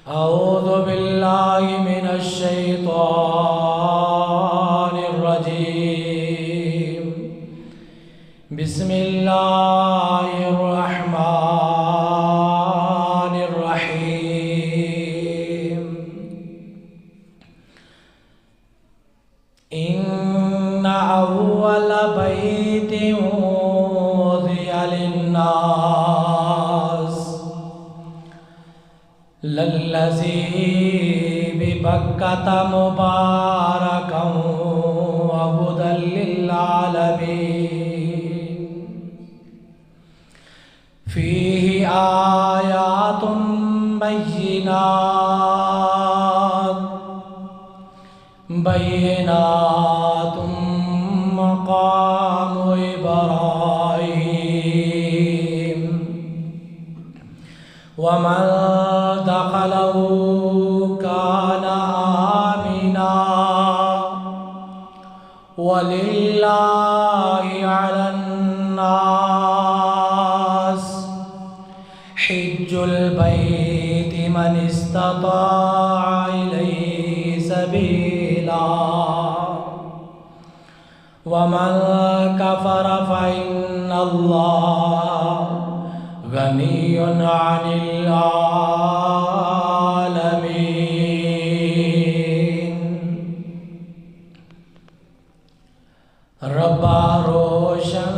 أعوذ بالله من الشيطان الرجيم. بسم الله الرحمن الرحيم. إن أول بيت وضع للناس للذي ببكة مباركا وهدى للعالمين. فيه آيات بينات مقام إبراهيم ومن دخله كان آمنا ولله على الناس حج البيت من استطاع إليه سبيلا ومن كفر فإن الله غني عن العالمين. ربا روشن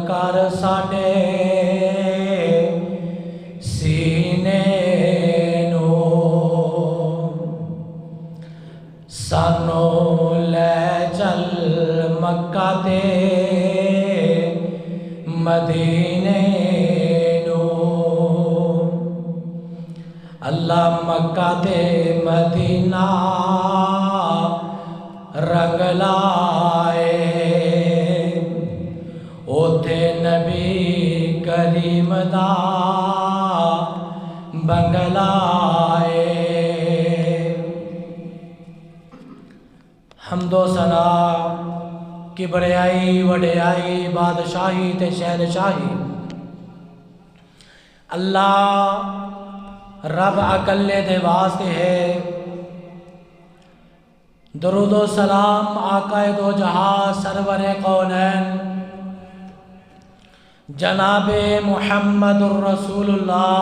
کر ساڈے سینے نو سانو لے چل مکہ تے مدینے نو. اللہ مکہ تے مدینہ رنگ لائے اوتھے نبی کریم دا بنگلہ ہے. حمد و ثنا کبریائی وڈیائی بادشاہی تے شہنشاہی اللہ رب اکلے دے واسطے ہے. درود و سلام آقا دو جہاں سرور کونین جناب محمد الرسول اللہ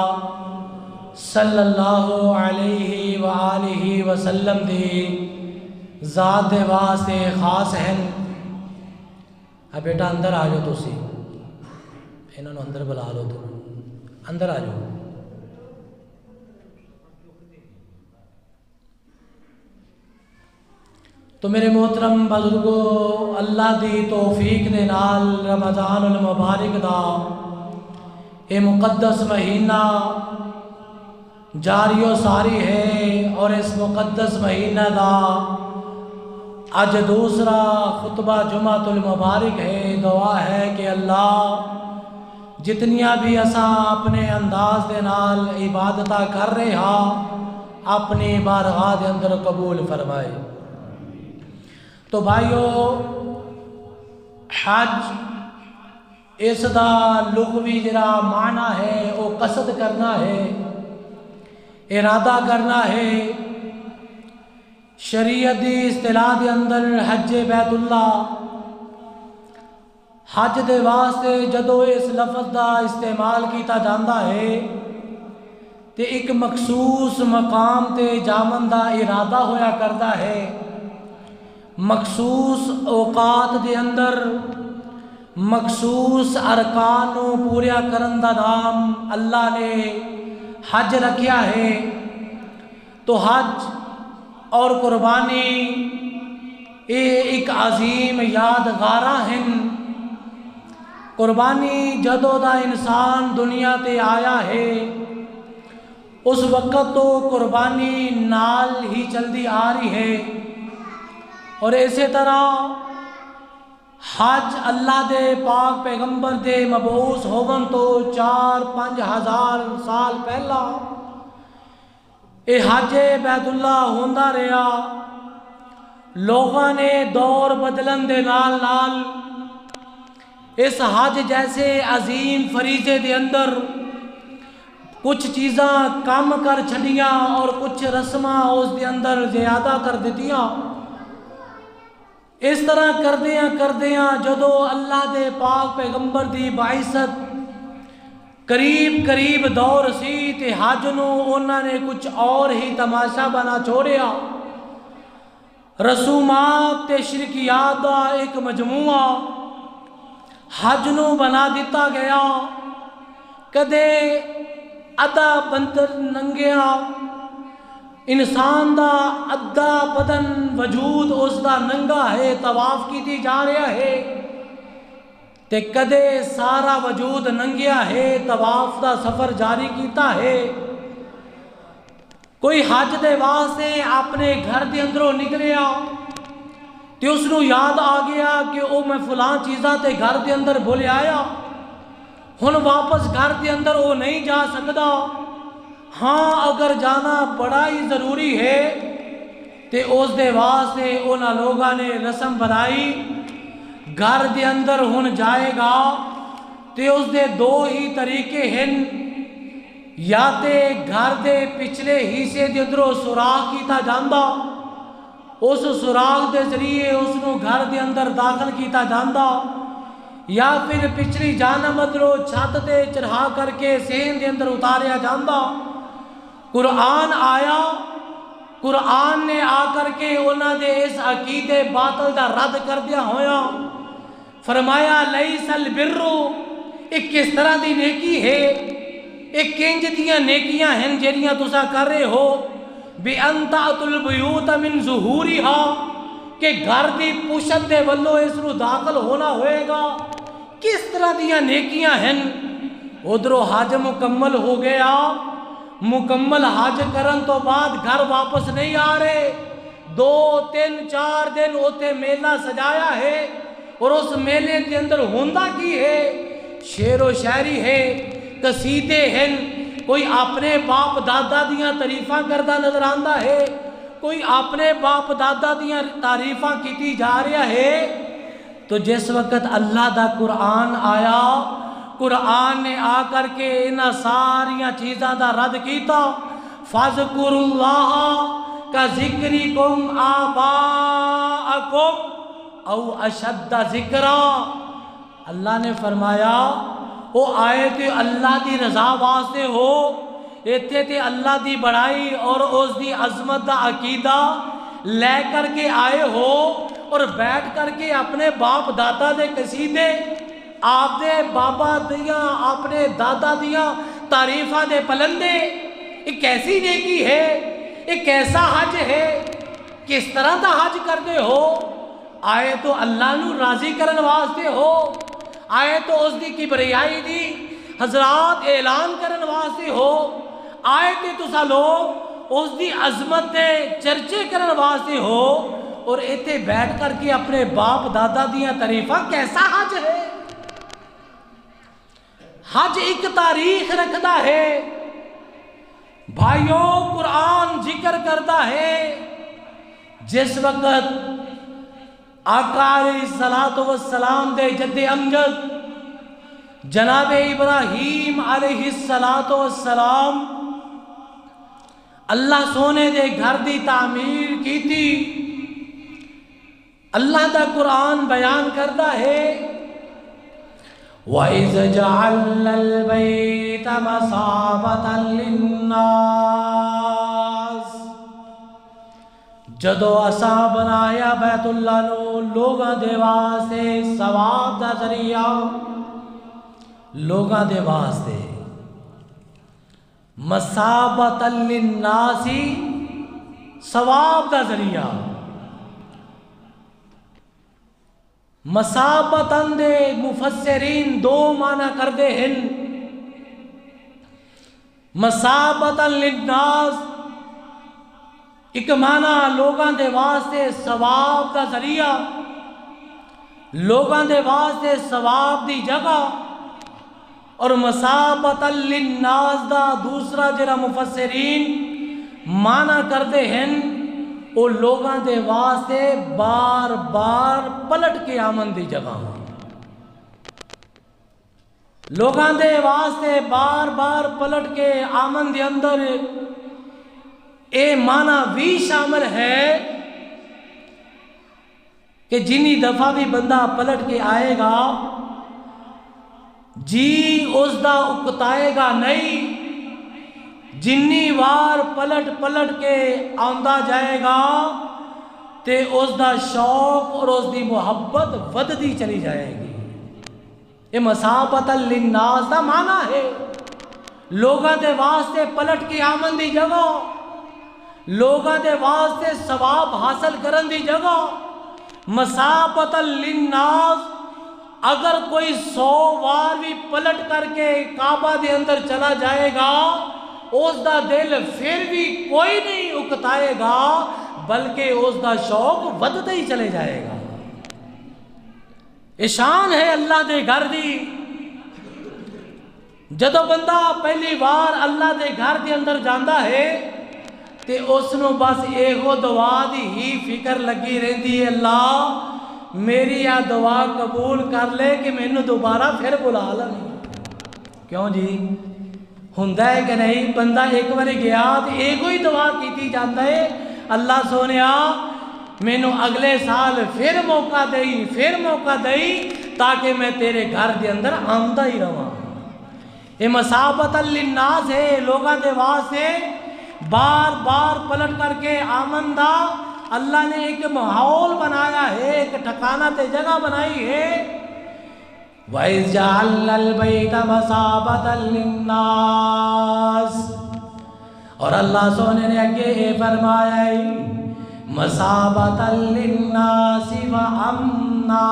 صلی اللہ علیہ وآلہ وسلم دی ذات دے واسطے خاص ہیں. اب بیٹا اندر آ جاؤ، تسی انہوں نے اندر بلا لو، تو اندر آ جاؤ. تو میرے محترم بزرگو، اللہ دی توفیق دے نال رمضان المبارک دا یہ مقدس مہینہ جاری و ساری ہے، اور اس مقدس مہینہ دا اج دوسرا خطبہ جمعۃ المبارک ہے. دعا ہے کہ اللہ جتنیاں بھی اساں اپنے انداز دے نال عبادتاں کر رہے ہاں اپنی بارگاہ دے اندر قبول فرمائے. تو بھائیو، حج اس دا لغوی جڑا معنی ہے وہ قصد کرنا ہے، ارادہ کرنا ہے. شریعت دی اصطلاح دے اندر حج بیت اللہ، حج دے واسطے جدو اس لفظ دا استعمال کیتا جاندہ ہے تے ایک مخصوص مقام تے جامن دا ارادہ ہویا کرتا ہے. مخصوص اوقات دے اندر مخصوص ارکان کو پورا کرن دا نام اللہ نے حج رکھیا ہے. تو حج اور قربانی یہ ایک عظیم یادگارہ ہیں. قربانی جدو دا انسان دنیا تے آیا ہے اس وقت تو قربانی نال ہی چلدی آ رہی ہے. اور اسی طرح حج اللہ دے پاک پیغمبر دے مبعوث ہون تو 4-5 ہزار سال پہلا اے حج بیت اللہ ہوندا رہا. لوگوں نے دور بدلن دے نال نال اس حج جیسے عظیم فریضے دے اندر کچھ چیزاں کم کر چھڑیاں اور کچھ رسماں اس دے اندر زیادہ کر دیتیاں۔ اس طرح کردیاں جدو اللہ دے پاک پیغمبر دی بعثت قریب دور سی تے حج نو انہوں نے کچھ اور ہی تماشا بنا چھوڑیا۔ رسومات تے شرکیات دا ایک مجموعہ حج نو بنا دیتا گیا۔ کدے ادھا بندر ننگیا، انسان دا ادھا بدن وجود اس دا ننگا ہے، طواف کی جا رہا ہے، تے کدے سارا وجود ننگیا ہے، طواف دا سفر جاری کیتا ہے۔ کوئی حج دے واسطے اپنے گھر دے اندروں نکلیا تے اس نو یاد آ گیا کہ او میں فلاں چیزاں تے گھر دے اندر بھول آیا، ہن واپس گھر دے اندر او نہیں جا سکدا۔ ہاں اگر جانا بڑا ہی ضروری ہے تے اس دے واسطے انہاں لوگاں نے رسم بنائی، گھر دے اندر ہن جائے گا تے اس دے دو ہی طریقے ہیں، یا تے گھر دے پچھلے حصے دے اندروں سوراخ کیتا جاندا، اس سوراخ دے ذریعے اس نو گھر دے اندر داخل کیتا جاندا، یا پھر پچھلی جانب اندروں چھت تے چڑھا کر کے سین دے اندر اتاریا جاندا۔ قرآن آیا، قرآن نے آ کر کے انہاں دے اس عقیدے باطل دا رد کر دیا ہویا، فرمایا لیس البر، ایک کس طرح دی نیکی ہے، ایک کنج دیاں نیکیاں ہیں جیڑیاں تسا کر رہے ہو، بِأَن تَأْتُوا الْبُيُوتَ مِن ظُهُورِهَا، کہ گھر دی پشت دے ولو اس نو داخل ہونا ہوئے گا۔ کس طرح دیاں نیکیاں ہیں؟ ادھروں حج مکمل ہو گیا، مکمل حج کرن تو بعد گھر واپس نہیں آ رہے، 2 3 4 دن اوتے میلہ سجایا ہے، اور اس میلے کے اندر ہوندا کی ہے؟ شعر و شاعری ہے، قصیدے ہیں، کوئی اپنے باپ دادا دیاں تعریفاں کردہ نظر آندا ہے، کوئی اپنے باپ دادا دیاں تعریفاں کیتی جا رہا ہے۔ تو جس وقت اللہ دا قرآن آیا، قرآن نے آ کر کے انہاں ساریاں چیزاں دا رد کیتا۔ فَاذْكُرُوا اللَّهَ كَذِكْرِكُمْ آبَاءَكُمْ او اشد ذکرا، اللہ نے فرمایا او آئے تے اللہ دی رضا واسطے ہو، ایتھے تے اللہ دی بڑائی اور اس دی عظمت دا عقیدہ لے کر کے آئے ہو، اور بیٹھ کر کے اپنے باپ دادا دے قصیدے، آپ دے بابا دیاں اپنے دادا دیاں تعریفاں دے پلندے، ایک کیسی نیکی ہے، ایک کیسا حج ہے، کس طرح دا حج کرتے ہو؟ آئے تو اللہ نو راضی کرن واسطے ہو، آئے تو اس دی کبریائی دی حضرات اعلان کرن واسطے ہو، آئے تے تسا لوگ اس دی عظمت دے چرچے کرن واسطے ہو، اور ایتے بیٹھ کر کے اپنے باپ دادا دیاں تعریفاں؟ کیسا حج ہے؟ حج ایک تاریخ رکھتا ہے بھائیوں، قرآن ذکر کرتا ہے جس وقت آقا علیہ السلام دے جد امجد جناب ابراہیم علیہ السلام اللہ سونے دے گھر دی تعمیر کی تھی، اللہ دا قرآن بیان کرتا ہے وَإِذْ جَعَلْنَا الْبَيْتَ مَثَابَةً لِلنَّاسِ، جدو اسا بنایا بیت اللہ نو لوگاں دے واسطے ثواب دا ذریعہ، لوگاں دے واسطے مثابۃ للناس، ثواب دا ذریعہ، مثابتاً دے مفسرین دو معنی کر دے ہیں، مثابتاً للناس ایک معنی لوگاں دے واسطے ثواب دا ذریعہ، لوگاں دے واسطے ثواب دی جگہ، اور مثابتاً للناس دا دوسرا جرا مفسرین معنی کرتے ہیں وہ لوگاں دے واسطے بار بار پلٹ کے آمن دی جگہ۔ لوگاں دے واسطے بار بار پلٹ کے آمن دے اندر اے معنی بھی شامل ہے کہ جنی دفعہ بھی بندہ پلٹ کے آئے گا جی اس دا اکتائے گا نہیں، جنی وار پلٹ پلٹ کے آندا جائے گا تے اس دا شوق اور اس دی محبت ودتی چلی جائے گی۔ یہ مسابت للناس دا معنی ہے، لوگاں دے واسطے پلٹ کے آمن دی جگہ، لوگاں دے واسطے ثواب حاصل کرن دی جگہ، مسابت للناس۔ اگر کوئی 100 وار بھی پلٹ کر کے کعبہ دے اندر چلا جائے گا اس دا دل پھر بھی کوئی نہیں اکتائے گا، بلکہ اس دا شوق ودتا ہی چلے جائے گا۔ شان ہے اللہ دے گھر دی، جدو بندہ پہلی بار اللہ دے گھر دے اندر جاندا ہے تے اس نو بس ایہو دعا دی ہی فکر لگی رہندی ہے، اللہ میری یہ دعا قبول کر لے کہ میں نے دوبارہ پھر بلا لیں۔ کیوں جی ہوندا ہے کہ نہیں؟ بندہ ایک بار گیا تو ایک ہی دعا کیتی جاتا ہے، اللہ سونیا مینوں اگلے سال پھر موقع دئی، پھر موقع دئی تاکہ میں تیرے گھر دے اندر آمدہ ہی رہاں۔ یہ مسابت للناس ہے، لوگاں دے واسطے بار بار پلٹ کر کے آمندہ اللہ نے ایک ماحول بنایا ہے، ایک ٹھکانہ تے جگہ بنائی ہے۔ وَإِذْ جَعَلْنَا الْبَيْتَ مَثَابَةً لِلنَّاسِ، اور اللہ سونے نے اگے فرمایا ہے مَثَابَةً لِلنَّاسِ وَأَمْنًا،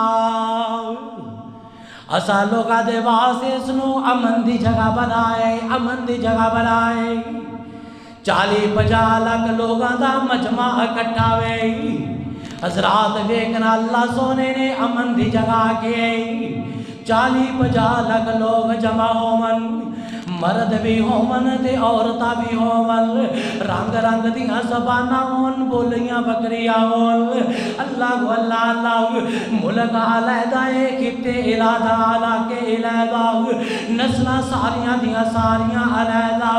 اسا لوگاں دے واسطے اس نو امن دی جگہ بنائے، امن دی جگہ بنائے۔ 40-50 لاکھ لوگاں دا مجمع اکٹھا ہوئے، حضرات ویکنا اللہ سونے نے امن دی جگہ کے 40-50 لاکھ لوگ جمع ہومن، مرد بھی ہومن تے عورتاں بھی ہومن، رنگ رنگ دیاں زباناں ہون، بولیاں بکریاں ہون، اللہ اللہ اللہ، ملک علیحدہ خطے علیحدہ، علاقے علیحدہ، نسلاں ساریاں دیاں ساریاں علیحدہ،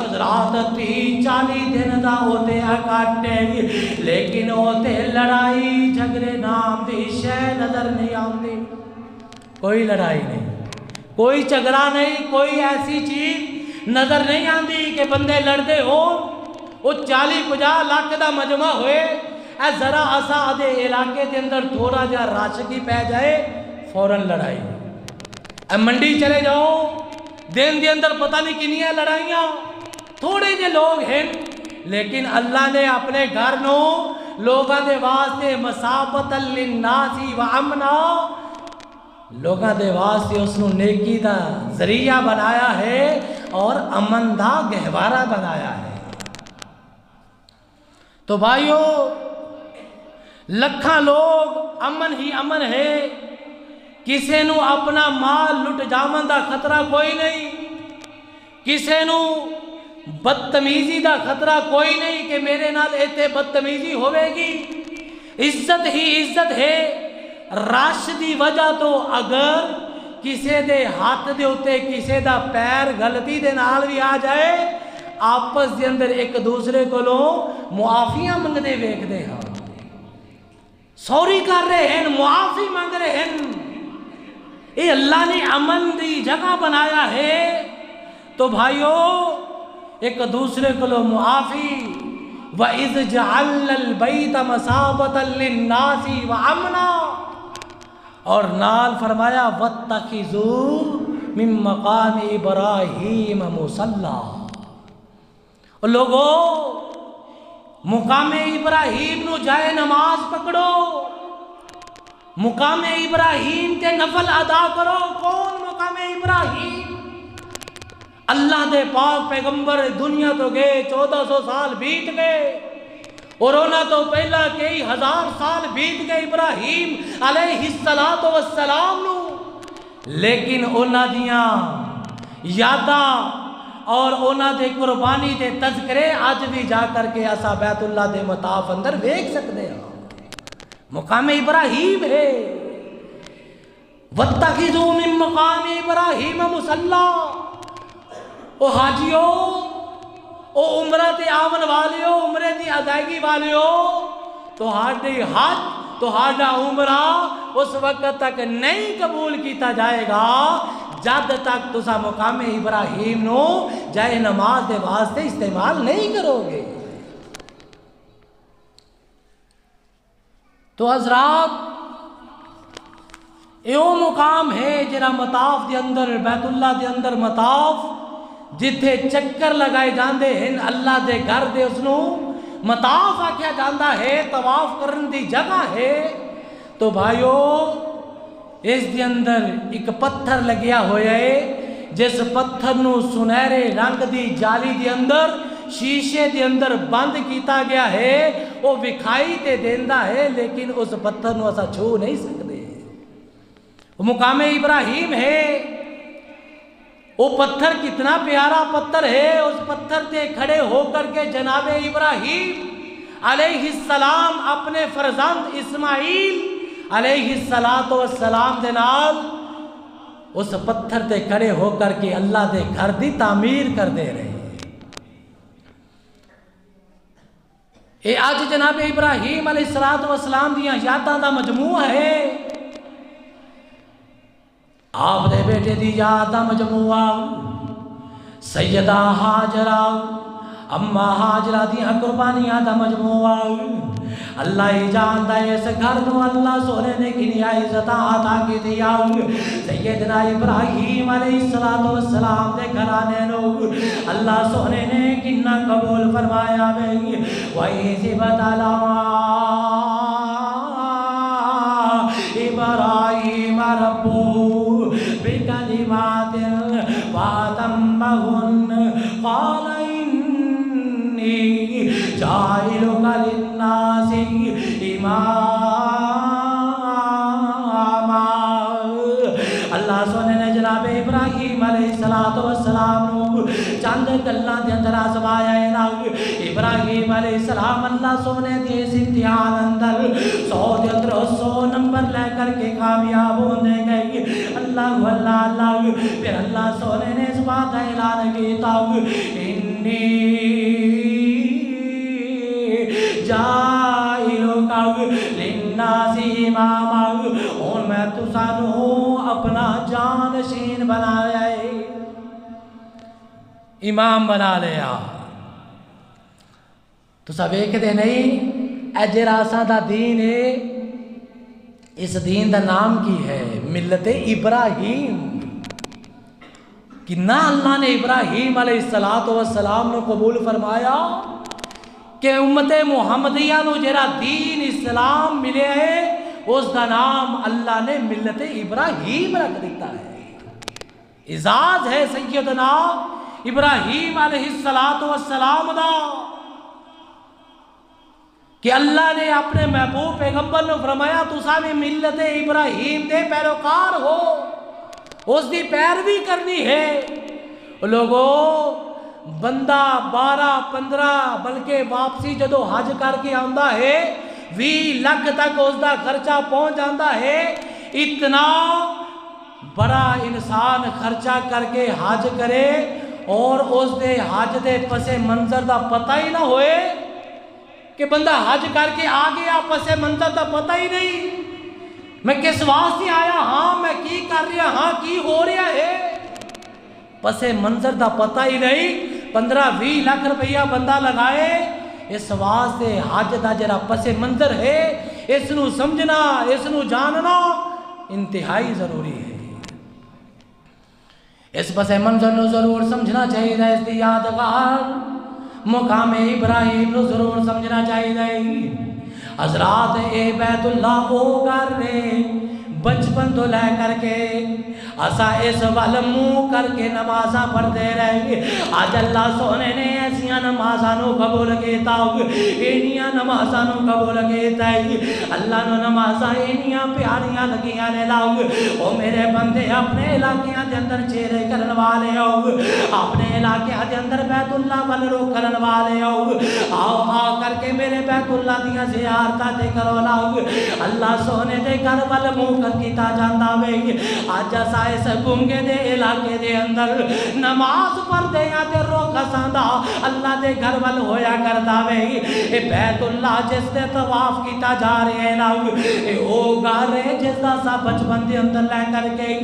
حضرات 30-40 دن دا ہوتے اکٹھے، لیکن ہوتے لڑائی جھگڑے نام دی شے نظر نہیں آندی۔ کوئی لڑائی نہیں، کوئی جھگڑا نہیں، کوئی ایسی چیز نظر نہیں آندی کہ بندے لڑتے ہو۔ وہ 40-50 لاکھ دا مجمع ہوئے، اے ذرا اسا آدھے علاقے دے اندر تھوڑا جا راشکی پہ جائے فوراً لڑائی۔ اے منڈی چلے جاؤ دن دے اندر پتہ نہیں کنیاں لڑائیاں، تھوڑے جے لوگ ہیں، لیکن اللہ نے اپنے گھر نو لوگاں دے واسطے مسابت للناس وامنا، لوگاں دے واسطے اس نو نیکی دا ذریعہ بنایا ہے اور امن دا گہوارہ بنایا ہے۔ تو بھائیو لکھاں لوگ امن ہی امن ہے، کسے نو اپنا مال لٹ جاون دا خطرہ کوئی نہیں، کسے نو بدتمیزی دا خطرہ کوئی نہیں کہ میرے نال ایتے بدتمیزی ہوئے گی، عزت ہی عزت ہے۔ رش دی وجہ تو اگر کسے دے ہاتھ دے ہوتے کسے دا پیر غلطی دے نال بھی آ جائے، آپس دے اندر ایک دوسرے کو لو معافیاں منگ دے ویک دے ہاں، سوری کر رہے ہیں، معافی مانگ رہے ہیں۔ اے اللہ نے امن دی جگہ بنایا ہے، تو بھائیو ایک دوسرے کو لو معافی۔ وَإِذْ جَعَلْنَا الْبَيْتَ مَثَابَةً لِلنَّاسِ وَأَمْنًا، اور نال فرمایا وَاتَّخِذُوا مِن مَّقَامِ إِبْرَاهِيمَ مُصَلًّى، اور لوگو مقام ابراہیم نو جائے نماز پکڑو، مقام ابراہیم تے نفل ادا کرو۔ کون مقام ابراہیم؟ اللہ دے پاک پیغمبر دنیا تو گئے، 1400 سال بیت گئے، اور اونا تو پہلا کئی ہزار سال بیت گئے ابراہیم علیہ السلام نو، لیکن اونا دیاں یاداں اور اونا دے قربانی دے تذکرے آج بھی جا کر کے اسا بیت اللہ دے مطاف اندر دیکھ سکتے ہیں۔ مقام ابراہیم ہے، وَاتَّخِذُوا مِن مَّقَامِ إِبْرَاهِيمَ مُصَلًّى۔ او حاجیو، او عمرہ تے آون والیو، عمرے دی ادائیگی والیو، تو ہاڈی حج تو ہاڈا عمرہ اس وقت تک نہیں قبول کیتا جائے گا جب تک تسا مقام ابراہیم نو جائے نماز دے واسطے استعمال نہیں کرو گے۔ تو حضرات ایو مقام ہے جرا مطاف دے اندر، بیت اللہ دے اندر مطاف جتھے چکر لگائے جاندے ہیں اللہ دے گھر دے، اس نو مطاف آکھیا جاندا ہے، طواف کرن دی جگہ ہے۔ تو بھائیو اس دے اندر ایک پتھر لگیا ہویا ہے، جس پتھر نو سنہرے رنگ دی جالی دے اندر شیشے دے اندر بند کیتا گیا ہے، وہ وکھائی تے دیندا ہے لیکن اس پتھر نو اسا چھو نہیں سکتے۔ وہ مقام ابراہیم ہے، وہ پتھر کتنا پیارا پتھر ہے، اس پتھر تے کھڑے ہو کر کے جناب ابراہیم علیہ السلام اپنے فرزند اسماعیل علیہ السلام دے نال اس پتھر تے کھڑے ہو کر کے اللہ دے گھر دی تعمیر کر دے رہے ہیں۔ اے آج جناب ابراہیم علیہ السلام دیاں یاداں دا مجموعہ ہے، آپ دے بیٹے دی یاد دا مجموعہ، سیدہ ہاجرہ اما ہاجرہ دیاں قربانیاں دا مجموعہ۔ اللہ ہی جاندا ہے اس گھر نو اللہ سونے نے کنی عزت عطا کی دیا۔ سیدنا ابراہیم علیہ السلام دے گھرانے نو اللہ سونے نے کنا قبول فرمایا وے۔ وَإِذِ ابْتَلَىٰ إِبْرَاهِيمَ رَبُّهُ بِكَلِمَاتٍ فَأَتَمَّهُنَّ قَالَ إِنِّي جَاعِلُكَ لِلنَّاسِ إِمَامًا۔ اللہ سونے نے جناب ابراہیم علیہ السلام نو چند گلاں دے اندر آزمایا ہے نا۔ ابراہیم علیہ السلام اللہ سونے دے اس امتحان اندر 100 دے اندر 100 نمبر لے کر کے کامیاب ہونے گئے۔ اللہ اللہ اللہ، پھر اللہ سونے نے اس بات کا اعلان کیتا، انی جائلک للناس اماما، اور میں تسانو اپنا جانشین بنا لیا، امام بنا لیا۔ تو سب ایک دے نہیں، اے جرا اساں دا دین ہے، اس دین دا نام کی ہے ملت ابراہیم۔ کنا اللہ نے ابراہیم علیہ السلام نو قبول فرمایا کہ امت محمدیہ نو جرا دین اسلام ملے ہے، اس دا نام اللہ نے ملت ابراہیم رکھ دیتا ہے۔ اعزاز ہے سیدنا ابراہیم علیہ السلام دا کہ اللہ نے اپنے محبوب پیغمبر نے فرمایا تساں بھی ملت ابراہیم دے پیروکار ہو، اس دی پیروی کرنی ہے۔ لوگوں بندہ 12-15 بلکہ واپسی جدو حج کر کے آندا ہے 20 لاکھ تک اس دا خرچہ پہنچ جاتا ہے۔ اتنا بڑا انسان خرچہ کر کے حج کرے اور اس دے حج دے پس منظر دا پتہ ہی نہ ہوئے کہ بندہ حج کر کے آ گیا، پس منظر دا پتہ ہی نہیں میں کس واسطے آیا ہاں، میں کی کر رہا ہاں، کی ہو رہا ہے، پس منظر دا پتہ ہی نہیں۔ 15-20 لاکھ روپیہ بندہ لگائے اس واسطے حج دا جرا پس منظر ہے، اس نو سمجھنا، اس نو جاننا انتہائی ضروری ہے۔ اس پس منظر نو ضرور سمجھنا چاہیے، اس دی یادگار مقام ابراہیم نو ضرور سمجھنا چاہیے۔ حضرات اے بیت اللہ او گھر رے، بچپن تو لے کر کے اسا اس والمو کر کے نمازاں پڑھ دے رہے۔ آج اللہ سونے نے ایسیاں نمازاں نو قبول کیتا، اینیاں نمازاں نو قبول کیتا، اللہ نو نمازاں اینیاں پیاریاں لگیاں نے لاؤ۔ او میرے بندے اپنے علاقیاں دے اندر چہرے کرن والے ہو، اپنے علاقیاں دے اندر بیت اللہ وال رو کرن والے ہو، آؤ آ کر کر کے میرے بیت اللہ دیاں زیارتاں تے کرو لاؤ اللہ سونے دے گھر وال منہ کر کیتا جاندا وے اج سائے سگونگے دے علاقے دے اندر نماز پڑھدے یا تے روک ساندا اللہ دے گھر وال ہویا کردا وے اے بیت اللہ جس تے طواف کیتا جا رہے لاؤ اے او گھر ہے جس دا سا بچپن دے اندر لے کر کے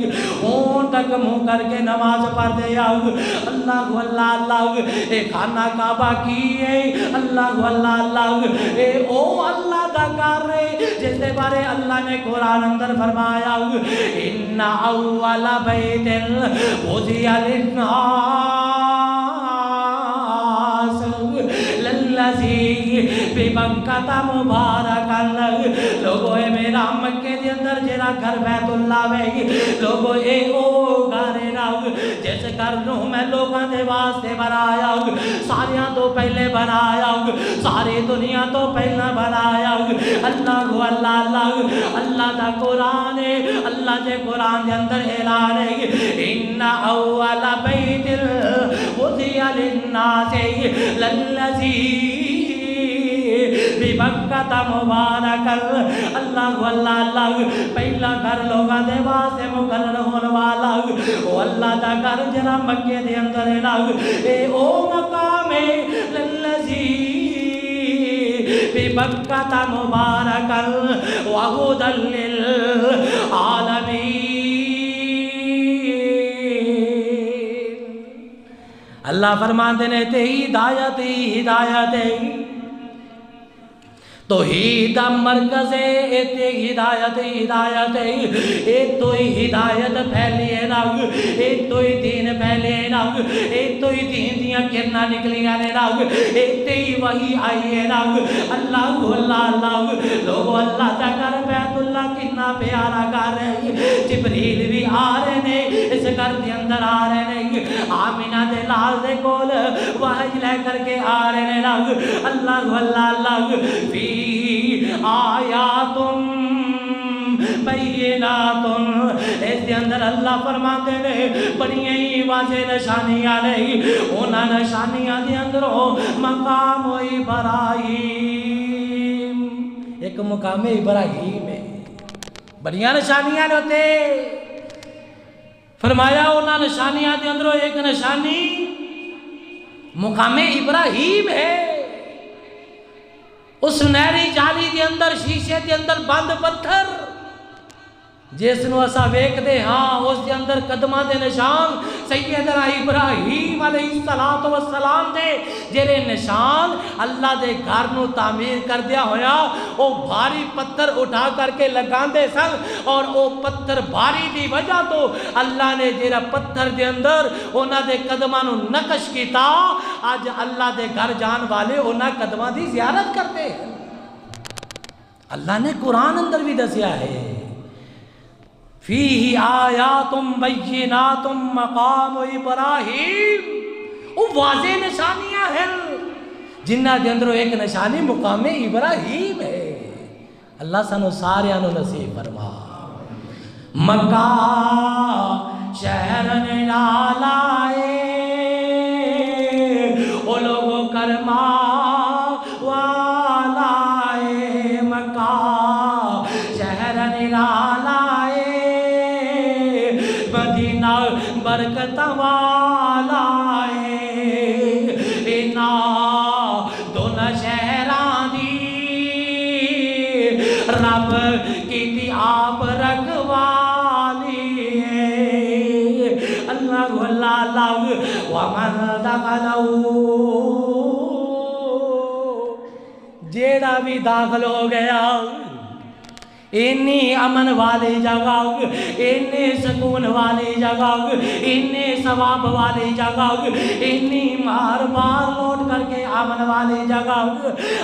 اون تک منہ کر کے نماز پڑھدے آؤ اللہ اللہ اللہ اے خانہ کعبہ کی ہے اللہ اللہ اللہ اے او اللہ دا گھر ہے جس دے بارے اللہ نے قرآن اندر فرمایا ان اول بیت وضع للناس للذی ببکۃ مبارکا لوگو اے میرا مکے دے اندر جیڑا گھر بیت اللہ وے لوگو اے او گھر راو جس گھر نو میں لوگاں دے واسطے بنایا ساریاں تو پہلے بنایا ساری دنیا تو پہلا بنایا اللہ اللہ اللہ اللہ دا قرآن ہے اللہ دے قرآن دے اندر اعلان ہے ان اول بیت وضع للناس للذی ببکۃ مبارکا اللہ اللہ اللہ پہلا گھر لوگاں دے واسطے مقرر ہونے والا او اللہ دا گھر جڑا مکے دے اندر ہے اے او مقام ہے للذی ببکۃ مبارکا وہدی للعالمین اللہ فرماندے نے تے ہدایت ہدایت توحید مرکز ہے تے ہدایت ہدایت اے تو ہدایت پھیلیے نا اے تو دین پھیلیے نا اے تو دین دیاں کرنا نکلیاں نے نا اے تے وہی آئیے نا اللہ اللہ اللہ لوگو اللہ دا گھر بیت اللہ کتنا پیارا گھر ہے جبریل بھی آ رہے نے اس گھر دے اندر آ رہے نے آمینہ دے لال دے کول وحی لے کر کے آ رہے نے نا اللہ اللہ اللہ فی آیاتم بیناتم اس دے اندر اللہ فرماتے نے بڑی ہی واضح نشانیاں نہیں اونا نشانیاں دے اندر مقام ابراہیم ایک مقام ابراہیم ہے بڑیاں نشانیاں ہوتے فرمایا اونا نشانیاں دے اندر ایک نشانی مقام ابراہیم ہے اس سنہری جالی دے اندر شیشے دے اندر بند پتھر جس نو اسا ویکھ دے ہاں اس دے اندر قدمہ دے نشان سیدنا ابراہیم علیہ السلام دے جیرے نشان اللہ دے گھر نو تعمیر کر دیا ہویا او بھاری پتھر اٹھا کر کے لگان دے سن اور او پتھر بھاری دی وجہ تو اللہ نے جیرا پتھر دے اندر اونا دے قدمہ نو نقش کیتا آج اللہ دے گھر جان والے اونا قدمہ دی زیارت کرتے ہیں اللہ نے قرآن اندر بھی دسیا ہے فیہ آیاتم بیناتم مقام ابراہیم وہ واضح نشانیاں ہیں جنہ دے اندر ایک نشانی مقام ابراہیم ہے اللہ سانو سارے آنو نصیب فرما مکہ شہر نالائے او لوگو کرما والائے مکہ شہر نالائے مدینہ برکت والا اینا دونوں شہران دی رب کی تھی آپ رکھوالی اللہ اللہ اللہ ومن دخلو جیڑا بھی داخل ہو گیا انی امن والی جگہ انی سکون والی جگہ انی ثواب والی جگہ انی مار بار لوٹ کر کے امن والی جگہ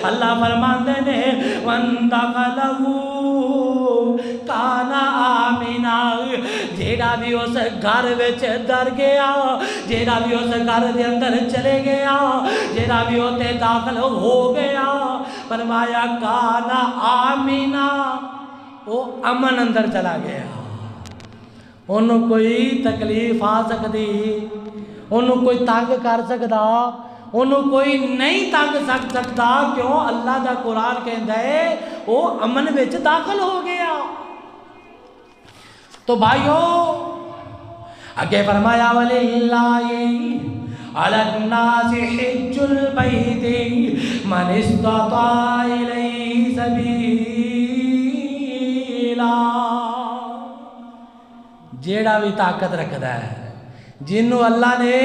اللہ فرماندے نے وَانْدَخَلَهُ کانا آمینہ جیڑا بھی اس گھر وچ در گیا جیڑا بھی اس گھر دے اندر چلے گیا جیڑا بھی ہوتے داخل ہو گیا فرمایا کانا آمینہ وہ امن اندر چلا گیا انہوں کوئی تکلیف آ سکتی انہوں کوئی تنگ کر سکتا انہوں کوئی نہیں تنگ سکتا، کیوں؟ اللہ دا قرآن کہندا ہے وہ امن وچ داخل ہو گیا۔ تو بھائیو آگے فرمایا وَلِلَّهِ عَلَى النَّاسِ حِجُّ الْبَيْتِ مَنِ اسْتَطَاعَ إِلَيْهِ سَبِيلًا، جیڑا بھی طاقت رکھدا ہے، جنوں اللہ نے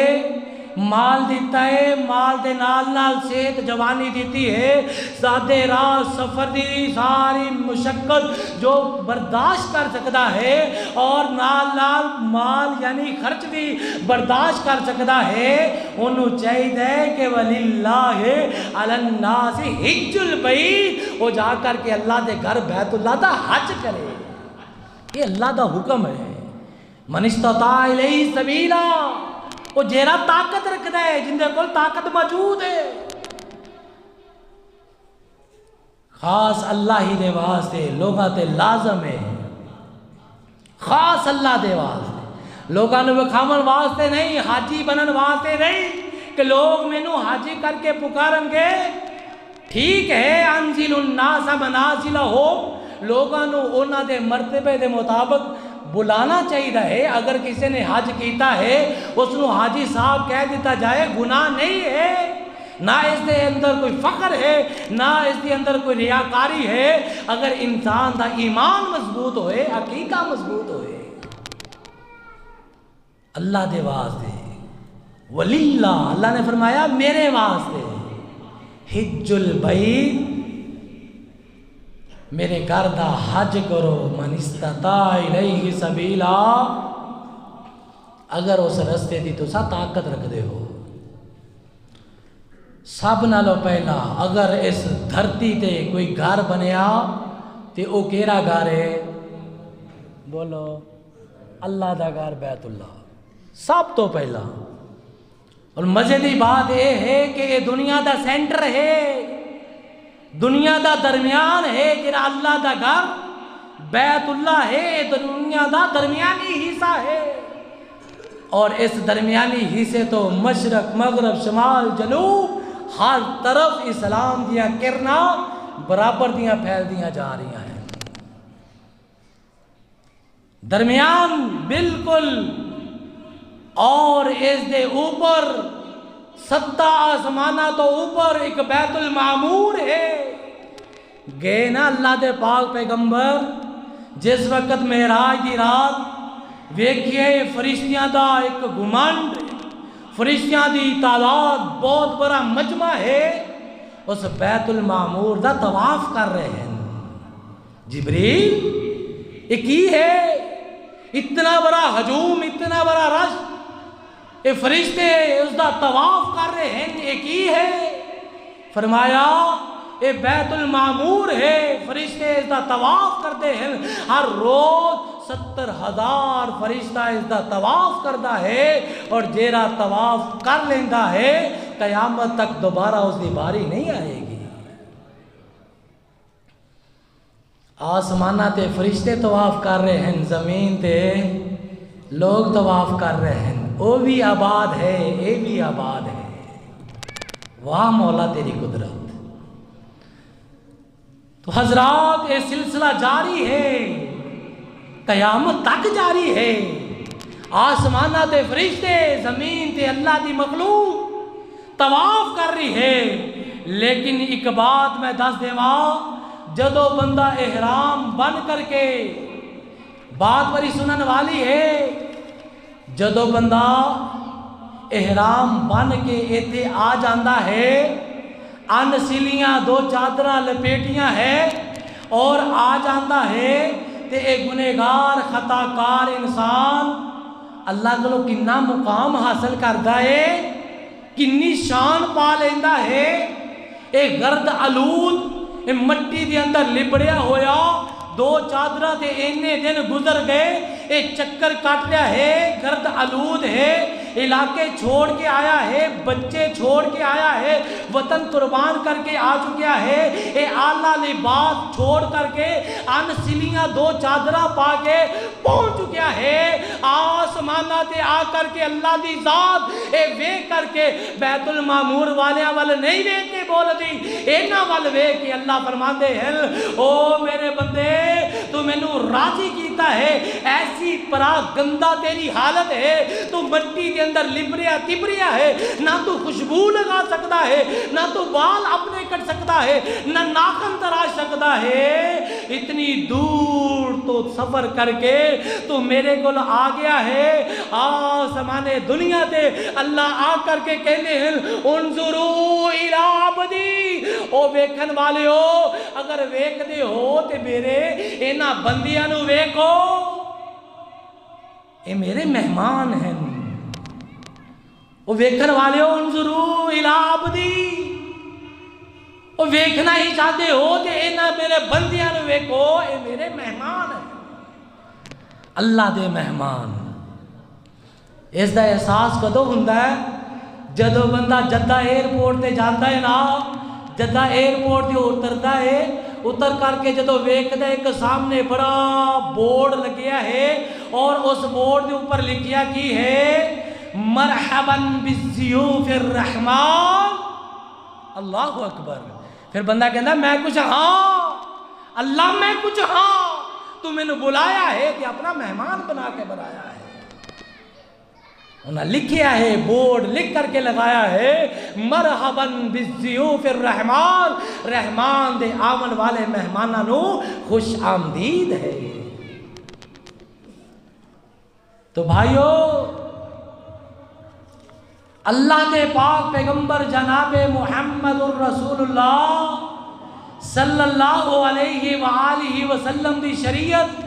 مال دیتا ہے، مال دے نال نال صحت جوانی دیتی ہے، سادے راہ سفر دی ساری مشقت جو برداشت کر سکتا ہے، اور نال نال مال یعنی خرچ بھی برداشت کر سکتا ہے، انہوں چاہیے کہ وَلِلَّهِ عَلَى النَّاسِ حِجُّ الْبَيْتِ، وہ جا کر کے اللہ دے گھر بیت اللہ دا حج کرے۔ یہ اللہ دا حکم ہے، مَنِ اسْتَطَاعَ إِلَيْهِ سَبِيلًا، وہ جیرا طاقت رکھتا ہے، جن دے کول طاقت موجود ہے۔ خاص اللہ ہی دے واسطے لوگاں تے لازم ہے، خاص اللہ دے واسطے، لوگاں نو وکھاون واسطے نہیں، حاجی بنن واسطے نہیں کہ لوگ مینوں حاجی کر کے پکارن گے۔ ٹھیک ہے انزل الناس منازلہم، لوگاں نو انہاں دے مرتبے دے مطابق بلانا چاہیے ہے۔ اگر کسی نے حج کیتا ہے اس نو حاجی صاحب کہہ دیتا جائے، گناہ نہیں ہے، نہ اس دے اندر کوئی فخر ہے، نہ اس دے اندر کوئی ریاکاری ہے، اگر انسان دا ایمان مضبوط ہوئے، عقیدہ مضبوط ہوئے۔ اللہ دے واسطے وَلِلَّهِ، اللہ نے فرمایا میرے واسطے، حج البیت، میرے گھر دا حج کرو، من استطاع الیہ سبیلا، اگر اس رستے دی تو سا طاقت رکھ دے ہو۔ سب نالو پہلا اگر اس دھرتی تے کوئی گھر بنیا تے او کیرا گھر ہے؟ بولو، اللہ دا گھر بیت اللہ، سب تو پہلا۔ اور مزے دی بات یہ ہے کہ یہ دنیا دا سینٹر ہے، دنیا دا درمیان ہے، جڑا اللہ دا گھر بیت اللہ ہے، دنیا دا درمیانی حصہ ہے، اور اس درمیانی حصے تو مشرق مغرب شمال جنوب ہر طرف اسلام دیا کرنا برابر دیا پھیل دیا جا رہی ہیں۔ درمیان بالکل، اور اس دے اوپر 7 آسمانہ تو اوپر ایک بیت المعمور ہے۔ گئے نا اللہ دے پاک پیغمبر جس وقت معراج دی رات ویکھیے فرشتیاں دا ایک گھمنڈ، فرشتیاں دی تعداد بہت بڑا مجمع ہے، اس بیت المعمور دا طواف کر رہے ہیں۔ جبریل یہ کی ہے؟ اتنا بڑا ہجوم، اتنا بڑا رش، یہ فرشتے اس دا طواف کر رہے ہیں، یہ کی ہے؟ فرمایا یہ بیت المعمور ہے، فرشتے اس دا طواف کرتے ہیں، ہر روز 70,000 فرشتہ اس دا طواف کرتا ہے، اور جیرا طواف کر لیندہ ہے قیامت تک دوبارہ اس دی باری نہیں آئے گی۔ آسمانہ تے فرشتے طواف کر رہے ہیں، زمین تے لوگ طواف کر رہے ہیں، وہ بھی آباد ہے، یہ بھی آباد ہے۔ واہ مولا تیری قدرت۔ تو حضرات یہ سلسلہ جاری ہے، قیامت تک جاری ہے۔ آسمانہ تے فرشتے، زمین تے اللہ دی مخلوق طواف کر رہی ہے، لیکن ایک بات میں دس دیواں، جدو بندہ احرام بن کر کے، بات بڑی سنن والی ہے، جدو بندہ احرام بن کے ایتھے آ جاندہ ہے، ان سلیاں 2 چادراں لپیٹیاں ہے اور آ جاندہ ہے، تے ایک گنہگار خطاکار انسان اللہ کو کنا مقام حاصل کرتا ہے، کنی شان پا لیندہ ہے۔ ایک گرد آلود مٹی دے اندر لبڑیا ہویا، 2 چادرہ تے اینے دن گزر گئے، ایک چکر کٹ رہا ہے، گرد آلود ہے، علاقے چھوڑ کے آیا ہے، بچے چھوڑ کے آیا ہے، وطن قربان کر کے آ چکیا ہے، اے اعلیٰ لباس چھوڑ کر کے ان سلیاں دو چادرہ پا کے پہنچ چکیا ہے، آسمانہ تے آ کر کے اللہ دی ذات اے وے کر کے بیت المعمور والیاں وال نہیں وے کے بول دی، اینا وال وے کے اللہ فرماندے ہیں او میرے بندے تو میں نو راضی کیتا ہے، ایسی پرا گندہ تیری حالت ہے، تو مٹی کے اندر لبریا تبریا ہے، نہ تو خوشبو لگا سکتا ہے، نہ تو بال اپنے کٹ سکتا ہے، نہ ناخن تراش سکتا ہے، اتنی دور تو سفر کر کے تو میرے کو آ گیا ہے، آسمان دنیا تے اللہ آ کر کے کہنے ہیں انظروا الی عبدی، او ویکھن والے ہو اگر ویکھ دے ہو تے میرے اینا بندیاں نو ویکھو، اے میرے مہمان ہیں، وہ ویکھن والے ہو انظروا الی عبدی، وہ ویکھنا ہی چاہتے ہو تے اینا میرے بندیاں نو ویکھو، اے میرے مہمان ہیں، اللہ دے مہمان۔ اس دا احساس کدو ہوندا ہے جدو بندہ جدہ ایئرپورٹ تے جاندا ہے نا، جدہ ایئرپورٹ تے اتردا ہے، اتر کر کے جدو ویکھدا ہے ایک سامنے بڑا بورڈ لگیا ہے اور اس بورڈ کے اوپر لکھیا کی ہے مرحبا بالضیوف الرحمن، اللہ اکبر۔ پھر بندہ کہندا میں کچھ ہاں اللہ میں کچھ ہاں، تو میں نے بلایا ہے کہ اپنا مہمان بنا کے بنایا ہے، انہاں لکھیا ہے بورڈ لکھ کر کے لگایا ہے مرحبا بالضیوف الرحمن، رحمان دے آمن والے مہماناں نو خوش آمدید ہے۔ تو بھائیو اللہ کے پاک پیغمبر جناب محمد الرسول اللہ صلی اللہ علیہ وآلہ وسلم دی شریعت،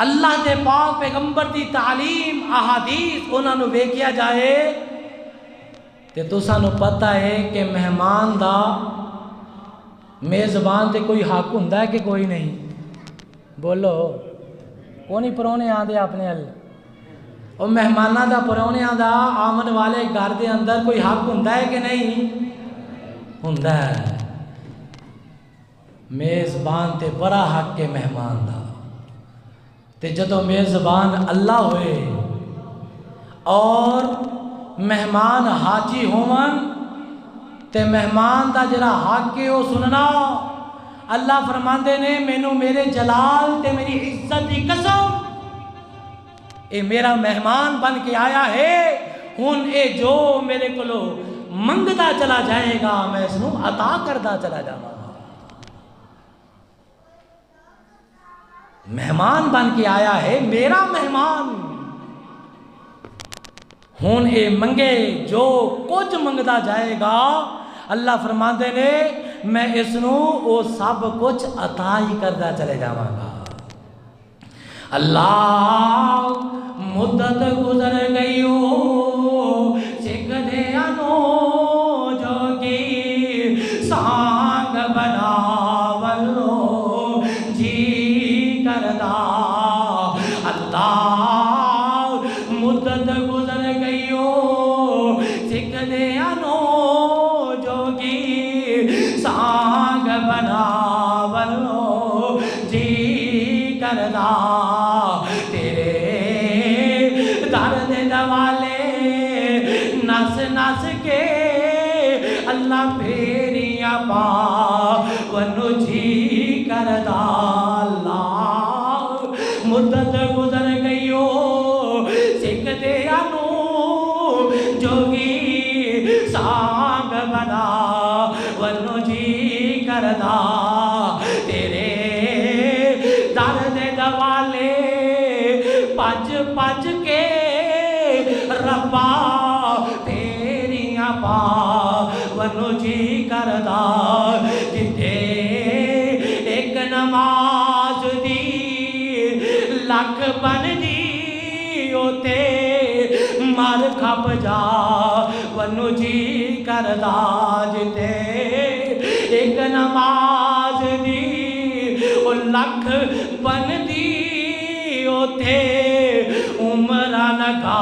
اللہ دے پاک پیغمبر دی تعلیم احادیث انہاں نو ویکھیا جائے تے تساں نو پتہ ہے کہ مہمان دا میزبان تے کوئی حق ہوندا ہے کہ کوئی نہیں؟ بولو کونی پرونے آندے اپنے ال او مہماناں دا پرونے دا آمن والے گھر دے اندر کوئی حق ہوندا ہے کہ نہیں ہوندا ہے؟ میزبان تے بڑا حق کے مہمان دا، تے جدو میزبان اللہ ہوئے اور مہمان حاجی ہون تے مہمان دا جڑا حق ہے وہ سننا، اللہ فرماندے نے مینوں میرے جلال تے میری عزت دی قسم اے میرا مہمان بن کے آیا ہے، ہن اے جو میرے کولو منگدا چلا جائے گا میں اس نو عطا کردا چلا جاواں گا، مہمان بن کے آیا ہے میرا مہمان، ہون اے منگے جو کچھ منگدا جائے گا اللہ فرماندے نے میں اس نو وہ سب کچھ عطا ہی کردا چلے جاواں گا۔ اللہ مدت گزر گئی ہو سکھ دے انو جوگی سانگ بناولو جی کردا، اللہ مدت گزر گئی ہو سکھ دے انو جوگی سانگ بناولو جی کردا، درد دوالے نس نس کے اللہ پھیریاں پا ونو جی کردا، اللہ مدت گزر گئی ہو سکھ دیا نو جوگی سانگ بنا ونو جی کردا، تیرے درد دوالے پج پج کے ربا تیریاں پا ونو جی کردا، جتھے ایک نماز دی لکھ بن دی اوتے مر کھپ جا ونو جی کردا، جتھے ایک نماز دی او لکھ بن دی اوتے عمرہ نگا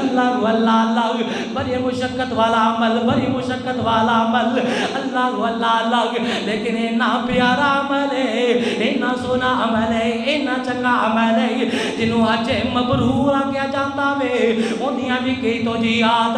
اللہ اللہ اللہ بڑی مشقت والا عمل, بڑی مشقت والا عمل. اللہ اللہ اللہ لیکن اینا پیارا عمل ہے, اینا سونا عمل ہے, اینا چنگا عمل ہے جنہوں حج مبرور آگیا جانتا وے. اندیاں بھی کئی تو جی آد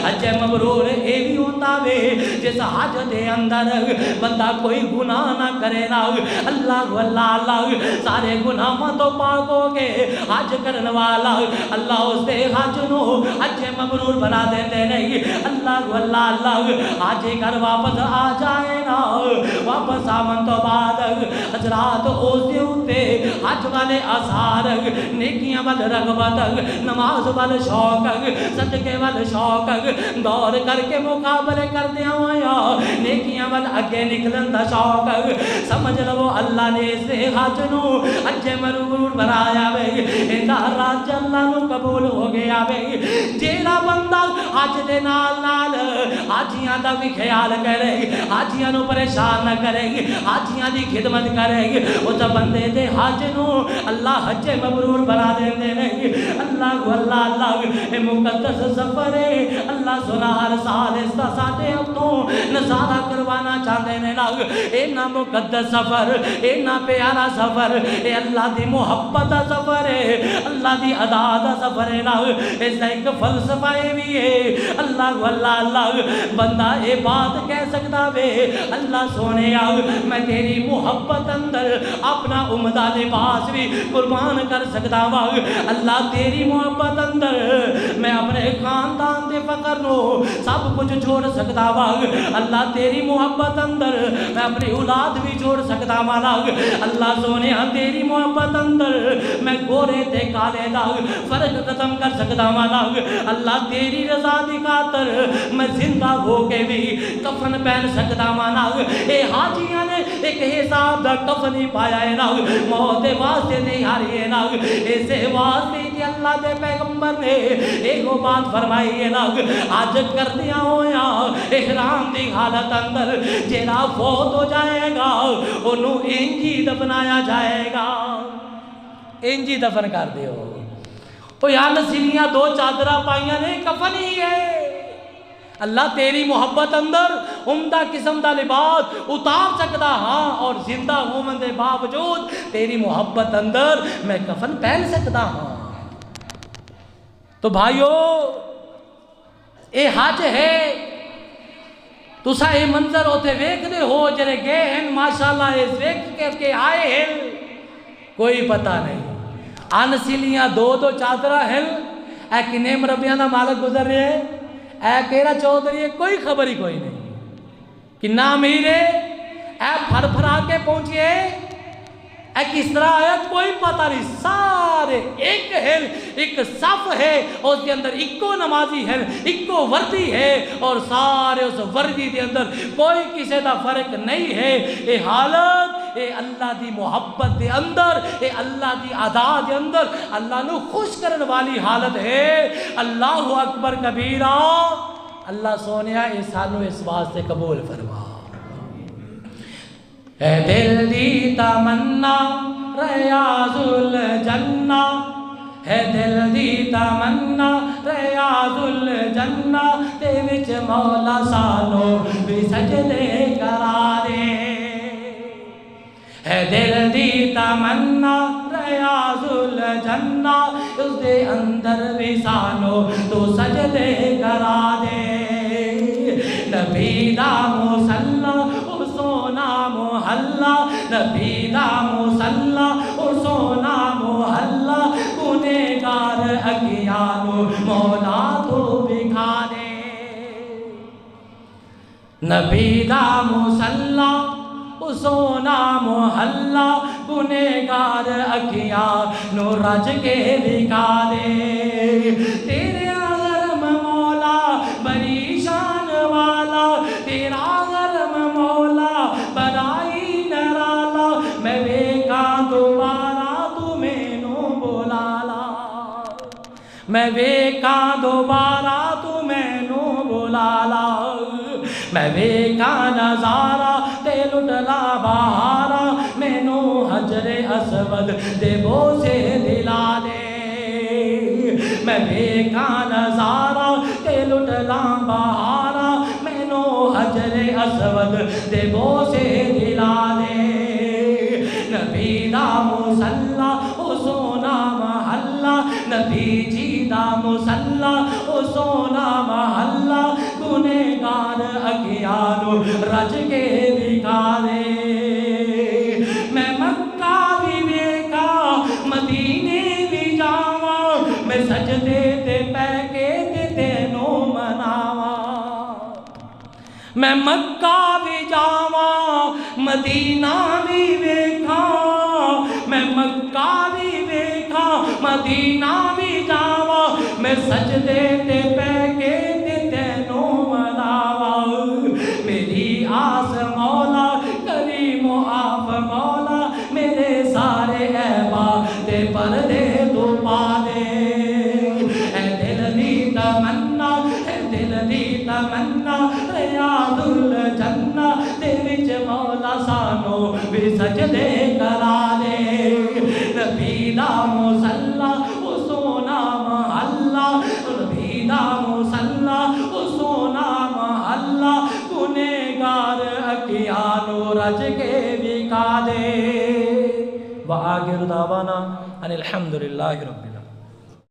حج مبرور اے بھی ہوتا وے جس حج دے اندر بندہ کوئی گناہ نہ کرے نا. اللہ اللہ اللہ سارے گناہ تو پاک ہو کے حج کرن والا اللہ اس دے حج نو حج مبرور بنا دیندے نہیں. اللہ اللہ اللہ حج کر واپس آ جائے نا, واپس آمن تو بعد حضرات اس دے ہوتے حج والے آثار, نیکیاں وال رغبت, نماز وال شوق, صدقے وال شوق, دور کر کے مقابلے کر دیا ہویا نیکیاں وال اگے نکلن دا شوق. سمجھ لو اللہ نے اس حج نو حج مبرور بنایا وے, ایندا راج اللہ نو قبول ہو گیا وے. جیڑا بندہ حج دے نال نال حاجیاں دا بھی خیال کرے, حاجیاں نو پریشان نہ کرے, حاجیاں دی خدمت کرے, اس بندے دے حج نو اللہ حج مبرور بنا دیندے نہیں. اللہ اللہ اللہ مقدس سفر ہے, اللہ سنا ہر سال اس دا ساڈے ہتھوں نظارہ کروانا چاہندے نے نا. اینا مقدس سفر, اینا پیارا سفر, اے اللہ دی محبت دا سفر ہے, اللہ دی ادا دا سفر ہے نا. اس دا ایک فلسفہ بھی ہے. اللہ اللہ اللہ بندہ اے بات کہہ سکتا وے اللہ سونے میں تیری محبت اندر اپنا عمدہ لباس بھی قربان کر سکتا وا. اللہ تیری محبت اندر میں اپنے خاندان دے فقر نو سب کچھ چھوڑ سکتا وا. اللہ تیری محبت اندر میں اپنی اولاد بھی چھوڑ سکتا وا. اللہ سونے تیری محبت اندر میں گورے تے کالے دا فرق ختم کر سکتا وا. اللہ تیری رضا دی خاطر میں زندہ ہو کے بھی کفن پہن سکتا وا. اے حاجیاں نے ایک حساب دا کفن ہی پایا ہے نا, موت واسطے نہیں ہاری ہے نا. اسے واسطے کہ اللہ دے پیغمبر نے ایک بات فرمائی ہے نا, آج کر دیا ہویا احرام دی حالت اندر جیڑا فوت ہو جائے گا انہوں انجی دفنایا جائے گا. انجی دفن کر دیو. تو یا نسلیاں دو چادرہ پائیاں نے کفن ہی ہے. اللہ تیری محبت اندر عمدہ قسم دا لباس اتار سکتا ہاں, اور زندہ ہونے دے باوجود تیری محبت اندر میں کفن پہن سکتا ہاں. تو بھائیو اے حج ہے, تسا اے منظر ہوتے ویک دے ہو جرے گئے ہیں ماشاءاللہ اس ویک کے آئے ہیں کوئی پتہ نہیں. آنسیلیاں دو دو چادرہ ہیں, اے کنے مربیاں دا مالک گزر رہے ہیں, اے کیرا چودھری ہے کوئی خبر ہی کوئی نہیں, کنا امیر ہے, اے پھر پھرا کے پہنچیے, اے کس طرح آیا کوئی پتہ نہیں. سارے ایک ہے, ایک صف ہے, اس کے اندر ایکو نمازی ہے, ایکو وردی ہے, اور سارے اس وردی کے اندر کوئی کسی دا فرق نہیں ہے. اے حالت اے اللہ دی محبت دے اندر, اے اللہ دی ادا دے اندر اللہ نو خوش کرن والی حالت ہے. اللہ اکبر کبیرہ. اللہ سونیا اے سانو اس واسطے قبول فرما. اے دل دی تمنا ریاض الجنہ, اے دل دی تمنا ریاض الجنہ, تے وچ مولا سانو بھی سجدے کرا دے. اے دل دی تمنا ریاض الجنہ, اس دے اندر بھی سانو تو سجدے کرا دے. نبی دا مصلی او سونا محلہ, نبی دا مصلی او سونا محلہ, گنہگار اگیانو مولا تو بکھا دے. نبی دا مصلی او سونا محلہ, گنہگار اگیانو رج کے بکھا دے. تیرے غرم مولا بڑی شان والا, تیرا غرم مولا بڑائی نرالا, میں ویکاں دوبارہ تو مینوں بولا لا, میں ویکاں دوبارہ تو مینوں بولا لا. میں ویکاں نظارہ تے لٹلا بہارا, مینوں حجر اسود دے بوسے دلا دے. میں ویکھا نظارہ تے لٹ لاں بہارا مینو حجر اسود دے بوسے دلا دے نبی دا مصلا او سونا محلہ نبی جی دا مصلا او سونا محلہ گنہگار اگیانو رج کے دکھا دے میں مکہ بھی ویکھا مدینے بھی جاواں میں سجدے تے پہ کے تے تینوں مناواں میں مکہ بھی جاواں مدینہ بھی ویکھا میں مکہ بھی ویکھا مدینہ بھی جاواں میں سجدے تے پہ کے تے تینوں مناواں میری آس مولا کریم و آف مولا میرے سارے عیباں تے پردے تو پا دے اے دل دی تمنا اے دل دی تمنا ریاض الجنہ دے وچ مولا سانو بھی سجدے کرا دے نبی دا مصلا او سونا محلہ نبی دا مصلا او سونا محلہ گنہگار اکیانو رج کے دکھا دے وآخر دعوانا ان الحمدللہ رب العالمین.